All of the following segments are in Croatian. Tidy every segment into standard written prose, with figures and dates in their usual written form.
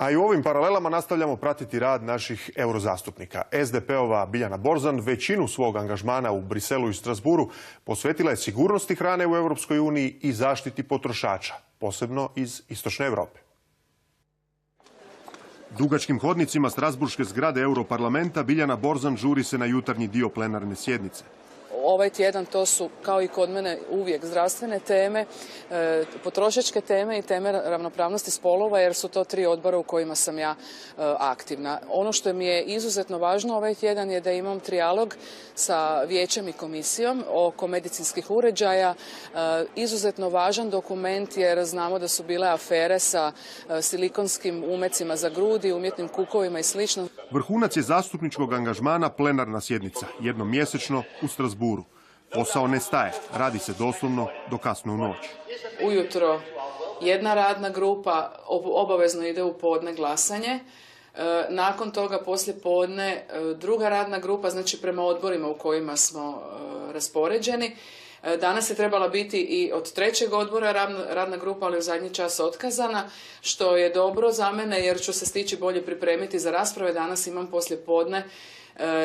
A i u ovim paralelama nastavljamo pratiti rad naših eurozastupnika. SDP-ova Biljana Borzan većinu svog angažmana u Briselu i Strasburu posvetila je sigurnosti hrane u Europskoj uniji i zaštiti potrošača, posebno iz Istočne Europe. Dugačkim hodnicima strasburške zgrade Europarlamenta Biljana Borzan žuri se na jutarnji dio plenarne sjednice. Ovaj tjedan to su, kao i kod mene, uvijek zdravstvene teme, potrošačke teme i teme ravnopravnosti spolova, jer su to 3 odbora u kojima sam ja aktivna. Ono što mi je izuzetno važno ovaj tjedan je da imam trijalog sa Vijećem i Komisijom oko medicinskih uređaja. Izuzetno važan dokument jer znamo da su bile afere sa silikonskim umecima za grudi, umjetnim kukovima i slično. Vrhunac je zastupničkog angažmana plenarna sjednica, jednom mjesečno u Strasburu. Posao ne staje, radi se doslovno do kasno u noć. Ujutro jedna radna grupa obavezno ide u podne glasanje. Nakon toga poslije podne druga radna grupa, znači prema odborima u kojima smo raspoređeni. Danas je trebala biti i od 3. odbora radna grupa, ali u zadnji čas otkazana, što je dobro za mene jer ću se stići bolje pripremiti za rasprave. Danas imam poslije podne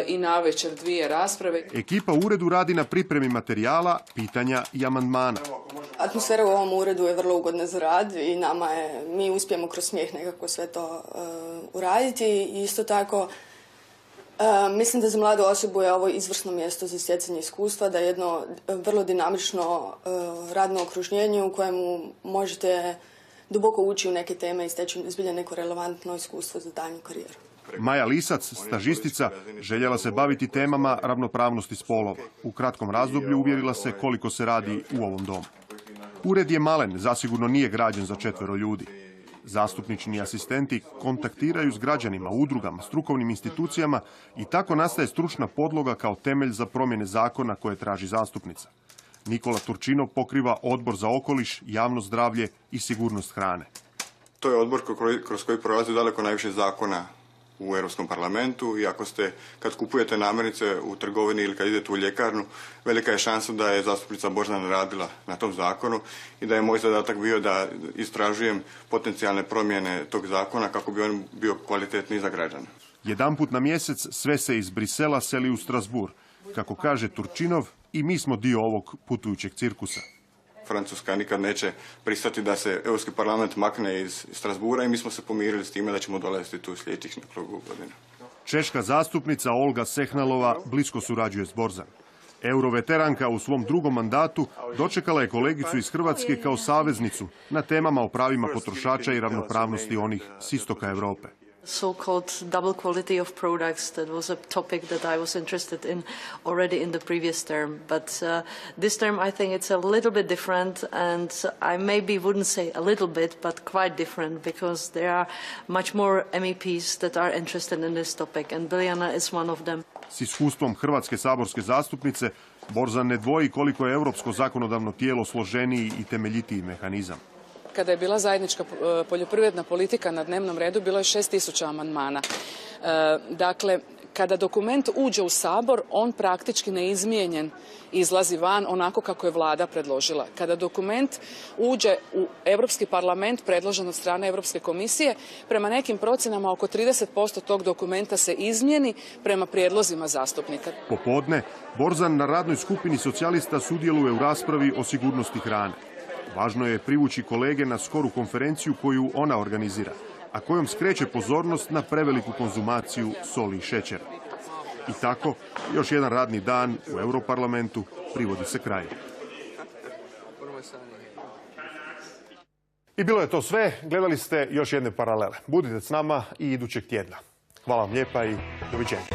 i navečer 2 rasprave. Ekipa u uredu radi na pripremi materijala, pitanja i amandmana. Atmosfera u ovom uredu je vrlo ugodna za rad i mi uspijemo kroz smijeh nekako sve to uraditi. I isto tako, mislim da za mladu osobu je ovo izvrsno mjesto za stjecanje iskustva, da je jedno vrlo dinamično radno okruženje u kojemu možete duboko ući u neke teme i steći zbilja neko relevantno iskustvo za daljnju karijeru. Maja Lisac, stažistica, željela se baviti temama ravnopravnosti spolova. U kratkom razdoblju uvjerila se koliko se radi u ovom domu. Ured je malen, zasigurno nije građen za 4 ljudi. Zastupnični asistenti kontaktiraju s građanima, udrugama, strukovnim institucijama i tako nastaje stručna podloga kao temelj za promjene zakona koje traži zastupnica. Nikola Turčinov pokriva Odbor za okoliš, javno zdravlje i sigurnost hrane. To je odbor kroz koji prolazi daleko najviše zakona u Europskom parlamentu i kad kupujete namirnice u trgovini ili kad idete u ljekarnu, velika je šansa da je zastupnica Borzan radila na tom zakonu i da je moj zadatak bio da istražujem potencijalne promjene tog zakona kako bi on bio kvalitetniji za građane. Jedanput na mjesec sve se iz Brisela seli u Strasbourg. Kako kaže Turčinov, i mi smo dio ovog putujućeg cirkusa. Francuska nikad neće pristati da se Europski parlament makne iz Strasbura i mi smo se pomirili s time da ćemo dolaziti tu sljedećih nekoliko godina. Češka zastupnica Olga Sehnalova blisko surađuje s Borzan. Euroveteranka u svom 2. mandatu dočekala je kolegicu iz Hrvatske kao saveznicu na temama o pravima potrošača i ravnopravnosti onih s istoka Europe. So-called double quality of products. That was a topic that I was interested in already in the previous term. But this term I think it's a little bit different, and I maybe wouldn't say a little bit, but quite different, because there are much more MEPs that are interested in this topic, and Biljana is one of them. S iskustvom hrvatske saborske zastupnice, Borzan ne dvoji koliko je europsko zakonodavno tijelo složeniji i temeljitiji mehanizam. Kada je bila zajednička poljoprivredna politika na dnevnom redu, bilo je 6000 amandmana. Dakle, kada dokument uđe u Sabor, on praktički neizmijenjen izlazi van onako kako je vlada predložila. Kada dokument uđe u Europski parlament predložen od strane Europske komisije, prema nekim procjenama oko 30% tog dokumenta se izmijeni prema prijedlozima zastupnika. Popodne, Borzan na radnoj skupini socijalista sudjeluje u raspravi o sigurnosti hrane. Važno je privući kolege na skoru konferenciju koju ona organizira, a kojom skreće pozornost na preveliku konzumaciju soli i šećera. I tako, još jedan radni dan u Europarlamentu privodi se kraju. I bilo je to sve. Gledali ste još jedne paralele. Budite s nama i idućeg tjedna. Hvala vam lijepa i doviđenja.